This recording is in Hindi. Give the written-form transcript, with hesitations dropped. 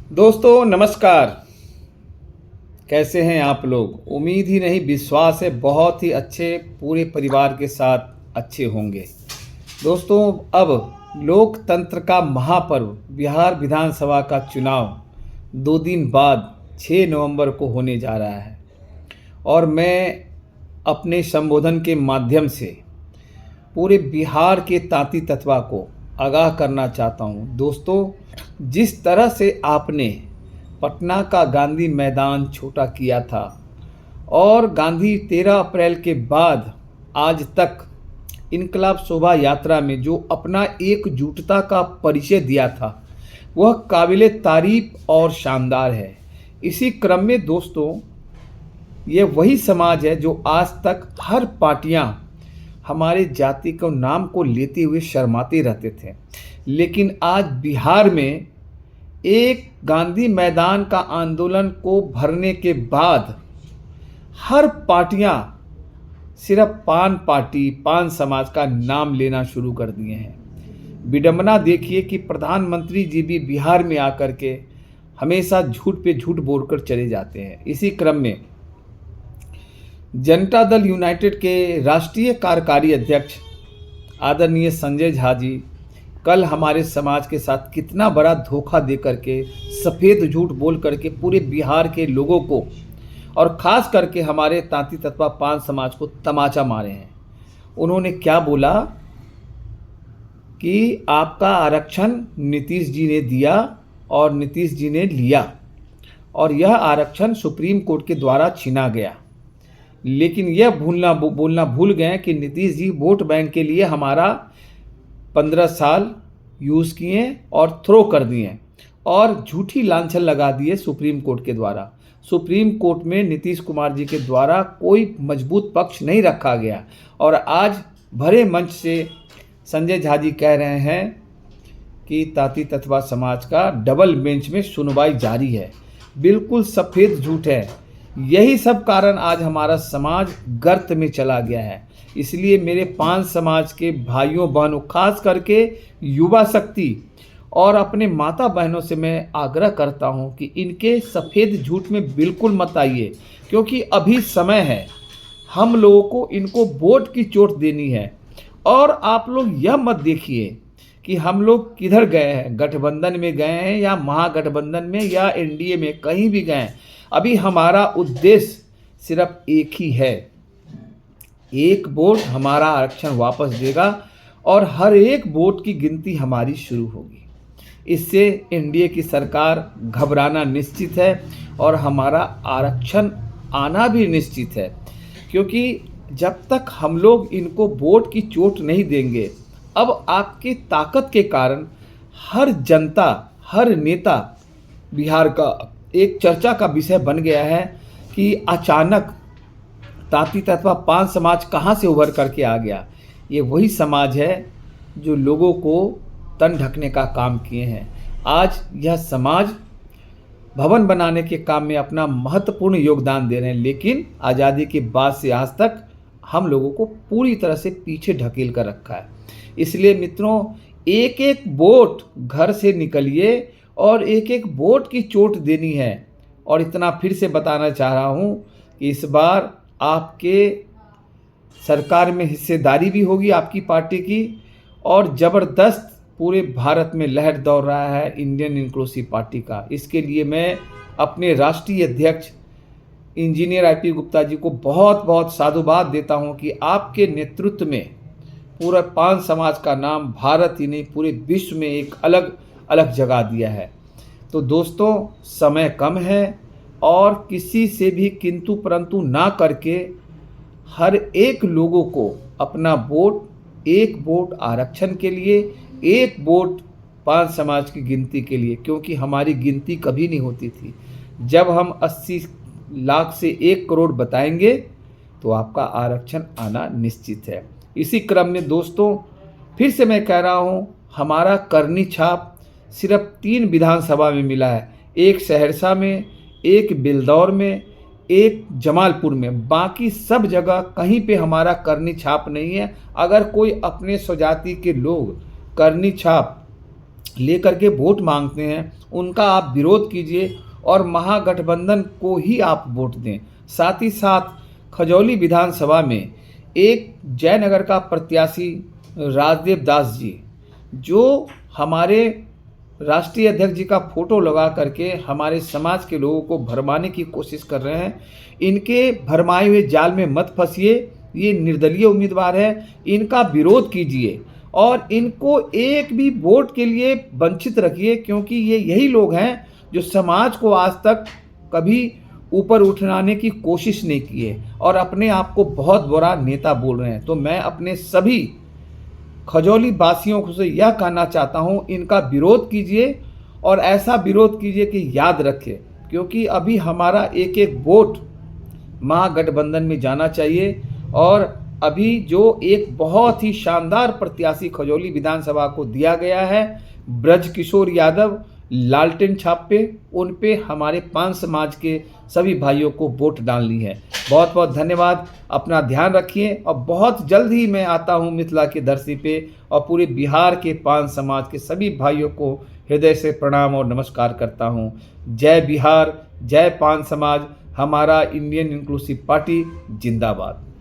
दोस्तों नमस्कार। कैसे हैं आप लोग? उम्मीद ही नहीं विश्वास है बहुत ही अच्छे पूरे परिवार के साथ अच्छे होंगे। दोस्तों अब लोकतंत्र का महापर्व बिहार विधानसभा का चुनाव 2 दिन बाद 6 नवंबर को होने जा रहा है और मैं अपने संबोधन के माध्यम से पूरे बिहार के तांती तत्वा को आगाह करना चाहता हूँ। दोस्तों जिस तरह से आपने पटना का गांधी मैदान छोटा किया था और गांधी 13 अप्रैल के बाद आज तक इनकलाब शोभा यात्रा में जो अपना एकजुटता का परिचय दिया था वह काबिले तारीफ और शानदार है। इसी क्रम में दोस्तों ये वही समाज है जो आज तक हर पार्टियां हमारे जाति को नाम को लेते हुए शर्माते रहते थे, लेकिन आज बिहार में एक गांधी मैदान का आंदोलन को भरने के बाद हर पार्टियां सिर्फ पान समाज का नाम लेना शुरू कर दिए हैं। विडंबना देखिए कि प्रधानमंत्री जी भी बिहार में आकर के हमेशा झूठ पे झूठ बोलकर चले जाते हैं। इसी क्रम में जनता दल यूनाइटेड के राष्ट्रीय कार्यकारी अध्यक्ष आदरणीय संजय झा जी कल हमारे समाज के साथ कितना बड़ा धोखा दे करके सफ़ेद झूठ बोल करके पूरे बिहार के लोगों को और ख़ास करके हमारे तांती तत्वा पान समाज को तमाचा मारे हैं। उन्होंने क्या बोला कि आपका आरक्षण नीतीश जी ने दिया और नीतीश जी ने लिया और यह आरक्षण सुप्रीम कोर्ट के द्वारा छीना गया, लेकिन यह बोलना भूल गए कि नीतीश जी वोट बैंक के लिए हमारा 15 साल यूज़ किए और थ्रो कर दिए और झूठी लांछन लगा दिए सुप्रीम कोर्ट के द्वारा। सुप्रीम कोर्ट में नीतीश कुमार जी के द्वारा कोई मजबूत पक्ष नहीं रखा गया और आज भरे मंच से संजय झा जी कह रहे हैं कि तांती तत्वा समाज का डबल बेंच में सुनवाई जारी है। बिल्कुल सफ़ेद झूठ है। यही सब कारण आज हमारा समाज गर्त में चला गया है। इसलिए मेरे पान समाज के भाइयों बहनों खास करके युवा शक्ति और अपने माता बहनों से मैं आग्रह करता हूं कि इनके सफ़ेद झूठ में बिल्कुल मत आइए, क्योंकि अभी समय है। हम लोगों को इनको वोट की चोट देनी है और आप लोग यह मत देखिए कि हम लोग किधर गए हैं, गठबंधन में गए हैं या महागठबंधन में या एनडीए में, कहीं भी गए। अभी हमारा उद्देश्य सिर्फ एक ही है, एक वोट हमारा आरक्षण वापस देगा और हर एक वोट की गिनती हमारी शुरू होगी। इससे एनडीए की सरकार घबराना निश्चित है और हमारा आरक्षण आना भी निश्चित है, क्योंकि जब तक हम लोग इनको वोट की चोट नहीं देंगे, अब आपकी ताकत के कारण हर जनता हर नेता बिहार का एक चर्चा का विषय बन गया है कि अचानक तांती तत्वा पान समाज कहाँ से उभर करके आ गया। ये वही समाज है जो लोगों को तन ढकने का काम किए हैं। आज यह समाज भवन बनाने के काम में अपना महत्वपूर्ण योगदान दे रहे हैं, लेकिन आज़ादी के बाद से आज तक हम लोगों को पूरी तरह से पीछे ढकेल कर रखा है। इसलिए मित्रों, एक एक वोट घर से निकलिए और एक एक वोट की चोट देनी है। और इतना फिर से बताना चाह रहा हूँ कि इस बार आपके सरकार में हिस्सेदारी भी होगी आपकी पार्टी की, और ज़बरदस्त पूरे भारत में लहर दौड़ रहा है इंडियन इंक्लूसिव पार्टी का। इसके लिए मैं अपने राष्ट्रीय अध्यक्ष इंजीनियर आईपी गुप्ता जी को बहुत बहुत साधुवाद देता हूं कि आपके नेतृत्व में पूरा पान समाज का नाम भारत ही नहीं पूरे विश्व में एक अलग अलग जगह दिया है। तो दोस्तों समय कम है और किसी से भी किंतु परंतु ना करके हर एक लोगों को अपना वोट, एक वोट आरक्षण के लिए, एक वोट पान समाज की गिनती के लिए, क्योंकि हमारी गिनती कभी नहीं होती थी। जब हम 80 लाख से 1 करोड़ बताएंगे तो आपका आरक्षण आना निश्चित है। इसी क्रम में दोस्तों फिर से मैं कह रहा हूँ, हमारा करनी छाप सिर्फ 3 विधानसभा में मिला है, एक सहरसा में, एक बिलदौर में, एक जमालपुर में। बाकी सब जगह कहीं पे हमारा करनी छाप नहीं है। अगर कोई अपने स्वजाति के लोग करनी छाप लेकर के वोट मांगते हैं उनका आप विरोध कीजिए और महागठबंधन को ही आप वोट दें। साथ ही साथ खजौली विधानसभा में एक जयनगर का प्रत्याशी राजदेव दास जी, जो हमारे राष्ट्रीय अध्यक्ष जी का फोटो लगा करके हमारे समाज के लोगों को भरमाने की कोशिश कर रहे हैं, इनके भरमाए हुए जाल में मत फंसिए। ये निर्दलीय उम्मीदवार है, इनका विरोध कीजिए और इनको एक भी वोट के लिए वंचित रखिए, क्योंकि ये यही लोग हैं जो समाज को आज तक कभी ऊपर उठाने की कोशिश नहीं की है और अपने आप को बहुत बड़ा नेता बोल रहे हैं। तो मैं अपने सभी खजौली वासियों से यह कहना चाहता हूँ, इनका विरोध कीजिए और ऐसा विरोध कीजिए कि याद रखें, क्योंकि अभी हमारा एक एक वोट महागठबंधन में जाना चाहिए। और अभी जो एक बहुत ही शानदार प्रत्याशी खजौली विधानसभा को दिया गया है, ब्रजकिशोर यादव, लालटेन छाप पे, उन पे हमारे पान समाज के सभी भाइयों को वोट डालनी है। बहुत बहुत धन्यवाद, अपना ध्यान रखिए और बहुत जल्द ही मैं आता हूँ मिथिला की धरती पे और पूरे बिहार के पान समाज के सभी भाइयों को हृदय से प्रणाम और नमस्कार करता हूँ। जय बिहार, जय पान समाज, हमारा इंडियन इंक्लूसिव पार्टी जिंदाबाद।